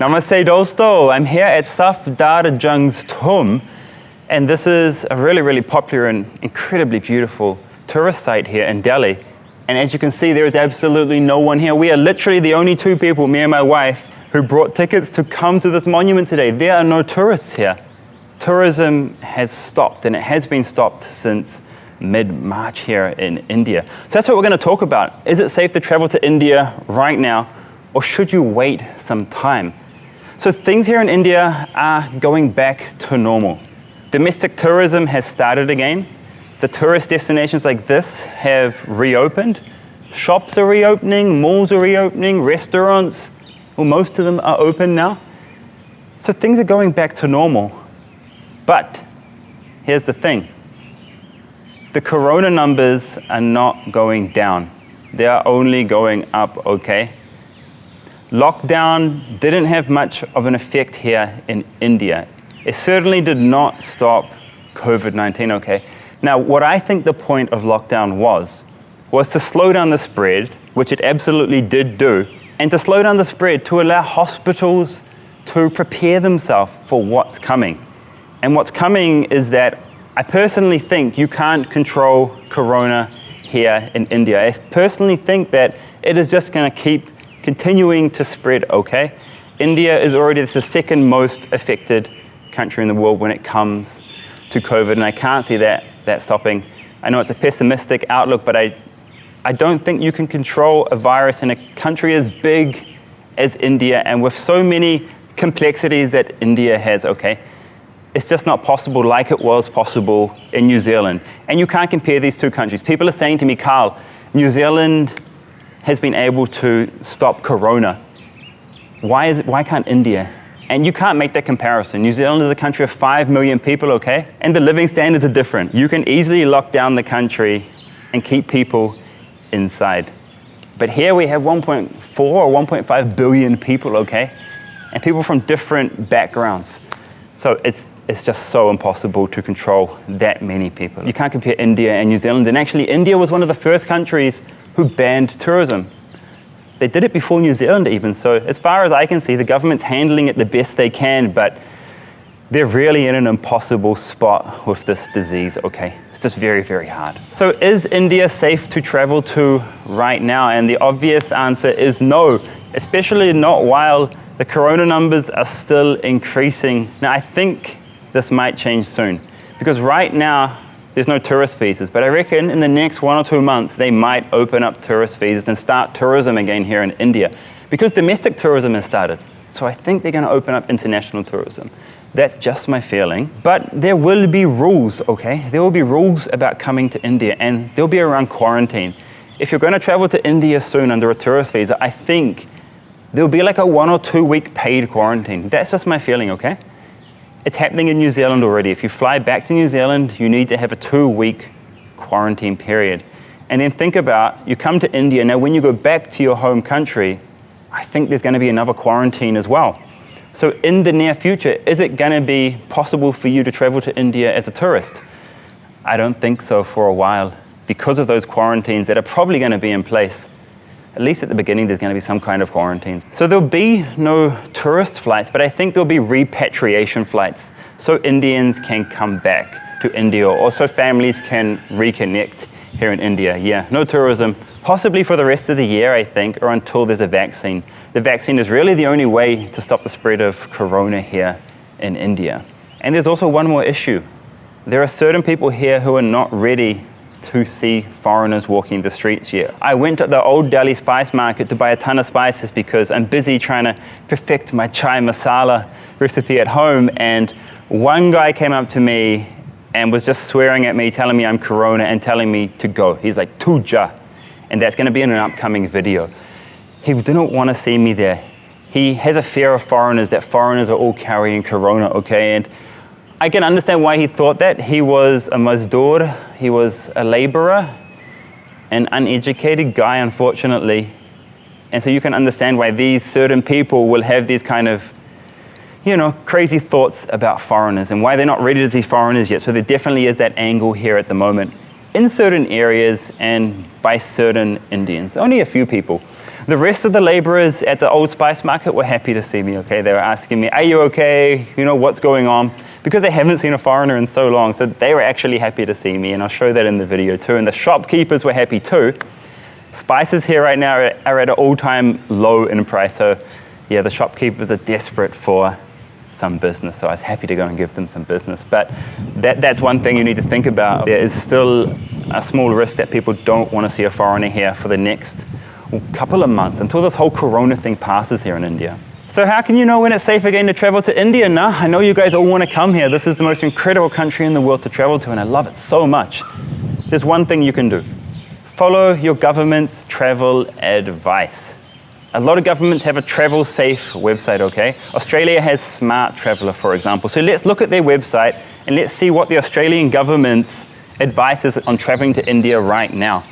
Namaste dosto, I'm here at Safdarjung's tomb, and this is a really popular and incredibly beautiful tourist site here in Delhi. And as you can see, there is absolutely no one here. We are literally the only two people, me and my wife, who brought tickets to come to this monument today. There are no tourists here. Tourism has stopped, and it has been stopped since mid-March here in India. So that's what we're going to talk about. Is it safe to travel to India right now, or should you wait some time? So things here in India are going back to normal. Domestic tourism has started again. The tourist destinations like this have reopened. Shops are reopening, malls are reopening, restaurants, well, most of them are open now. So things are going back to normal. But here's the thing. The corona numbers are not going down. They are only going up, okay? Lockdown didn't have much of an effect here in India. It certainly did not stop COVID-19, okay? Now, what I think the point of lockdown was to slow down the spread, which it absolutely did do, and to slow down the spread to allow hospitals to prepare themselves for what's coming. And what's coming is that I personally think you can't control corona here in India. I personally think that it is just going to keep continuing to spread, okay? India is already the second most affected country in the world when it comes to COVID, and I can't see that stopping. I know it's a pessimistic outlook, but I don't think you can control a virus in a country as big as India and with so many complexities that India has, okay? It's just not possible like it was possible in New Zealand. And you can't compare these two countries. People are saying to me, Carl, New Zealand has been able to stop corona. Why can't India? And you can't make that comparison. New Zealand is a country of 5 million people, okay? And the living standards are different. You can easily lock down the country and keep people inside. But here we have 1.4 or 1.5 billion people, okay? And people from different backgrounds. So it's just so impossible to control that many people. You can't compare India and New Zealand. And actually, India was one of the first countries who banned tourism. They did it before New Zealand even. So as far as I can see, the government's handling it the best they can, but they're really in an impossible spot with this disease, okay? It's just very hard. So is India safe to travel to right now? And the obvious answer is no, especially not while the corona numbers are still increasing. Now, I think this might change soon, because right now, there's no tourist visas, but I reckon in the next 1 or 2 months, they might open up tourist visas and start tourism again here in India, because domestic tourism has started. So I think they're going to open up international tourism. That's just my feeling. But there will be rules, okay? There will be rules about coming to India, and they'll be around quarantine. If you're going to travel to India soon under a tourist visa, I think there'll be like a 1 or 2 week paid quarantine. That's just my feeling, okay? It's happening in New Zealand already. If you fly back to New Zealand, you need to have a 2-week quarantine period. And then think about, you come to India, now when you go back to your home country, I think there's going to be another quarantine as well. So in the near future, is it going to be possible for you to travel to India as a tourist? I don't think so for a while, because of those quarantines that are probably going to be in place. At least at the beginning, there's going to be some kind of quarantines. So there'll be no tourist flights, but I think there'll be repatriation flights so Indians can come back to India, or so families can reconnect here in India. Yeah, no tourism, possibly for the rest of the year, I think, or until there's a vaccine. The vaccine is really the only way to stop the spread of corona here in India. And there's also one more issue. There are certain people here who are not ready to see foreigners walking the streets yet. I went to the old Delhi spice market to buy a ton of spices because I'm busy trying to perfect my chai masala recipe at home, and one guy came up to me and was just swearing at me, telling me I'm corona and telling me to go. He's like, "Tuja," and that's going to be in an upcoming video. He didn't want to see me there. He has a fear of foreigners, that foreigners are all carrying corona, okay? And I can understand why he thought that. He was a mazdoor, he was a laborer, an uneducated guy, unfortunately. And so you can understand why these certain people will have these kind of, crazy thoughts about foreigners and why they're not ready to see foreigners yet. So there definitely is that angle here at the moment in certain areas and by certain Indians. Only a few people. The rest of the laborers at the Old Spice Market were happy to see me, okay? They were asking me, are you okay? You know, what's going on? Because they haven't seen a foreigner in so long, so they were actually happy to see me, and I'll show that in the video too. And the shopkeepers were happy too. Spices here right now are at an all-time low in price, so yeah, the shopkeepers are desperate for some business, so I was happy to go and give them some business. But that's one thing you need to think about. There is still a small risk that people don't want to see a foreigner here for the next couple of months until this whole corona thing passes here in India. So how can you know when it's safe again to travel to India? Now, I know you guys all want to come here. This is the most incredible country in the world to travel to, and I love it so much. There's one thing you can do. Follow your government's travel advice. A lot of governments have a travel safe website, okay? Australia has Smart Traveller, for example. So let's look at their website and let's see what the Australian government's advice is on traveling to India right now.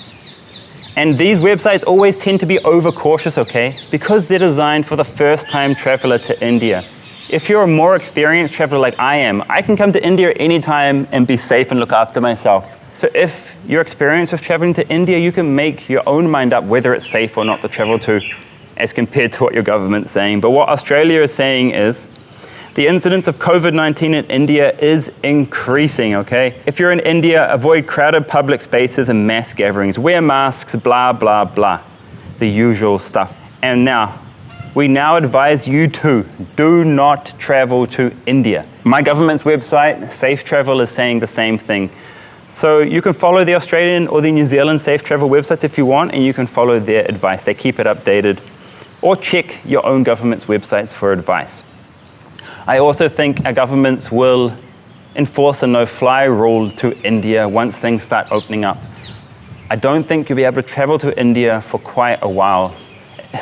And these websites always tend to be overcautious, okay? Because they're designed for the first-time traveler to India. If you're a more experienced traveler like I am, I can come to India anytime and be safe and look after myself. So if you're experienced with traveling to India, you can make your own mind up whether it's safe or not to travel to, as compared to what your government's saying. But what Australia is saying is the incidence of COVID-19 in India is increasing, okay? If you're in India, avoid crowded public spaces and mass gatherings. Wear masks, blah, blah, blah. The usual stuff. And now, we now advise you to do not travel to India. My government's website, Safe Travel, is saying the same thing. So you can follow the Australian or the New Zealand Safe Travel websites if you want, and you can follow their advice. They keep it updated. Or check your own government's websites for advice. I also think our governments will enforce a no-fly rule to India once things start opening up. I don't think you'll be able to travel to India for quite a while,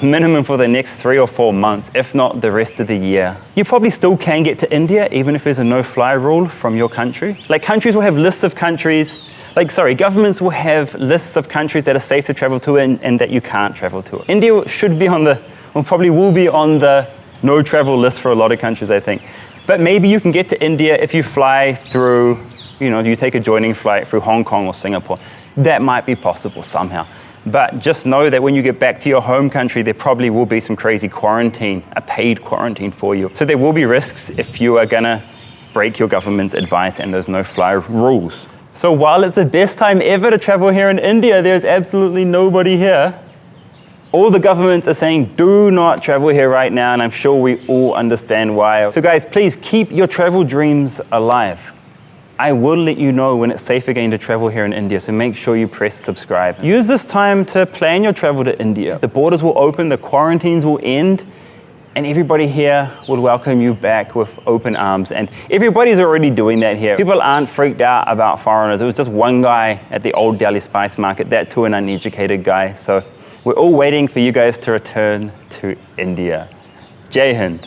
minimum for the next 3 or 4 months, if not the rest of the year. You probably still can get to India even if there's a no-fly rule from your country. Like countries will have lists of countries, governments will have lists of countries that are safe to travel to and that you can't travel to. India should be probably will be on the no travel list for a lot of countries, I think. But maybe you can get to India if you fly through, you take a joining flight through Hong Kong or Singapore. That might be possible somehow. But just know that when you get back to your home country, there probably will be some crazy quarantine, a paid quarantine for you. So there will be risks if you are gonna break your government's advice and those no-fly rules. So while it's the best time ever to travel here in India, there's absolutely nobody here. All the governments are saying do not travel here right now, and I'm sure we all understand why. So guys, please keep your travel dreams alive. I will let you know when it's safe again to travel here in India, so make sure you press subscribe. Use this time to plan your travel to India. The borders will open, the quarantines will end, and everybody here will welcome you back with open arms. And everybody's already doing that here. People aren't freaked out about foreigners. It was just one guy at the Old Delhi Spice Market, that too an uneducated guy. So we're all waiting for you guys to return to India. Jai Hind.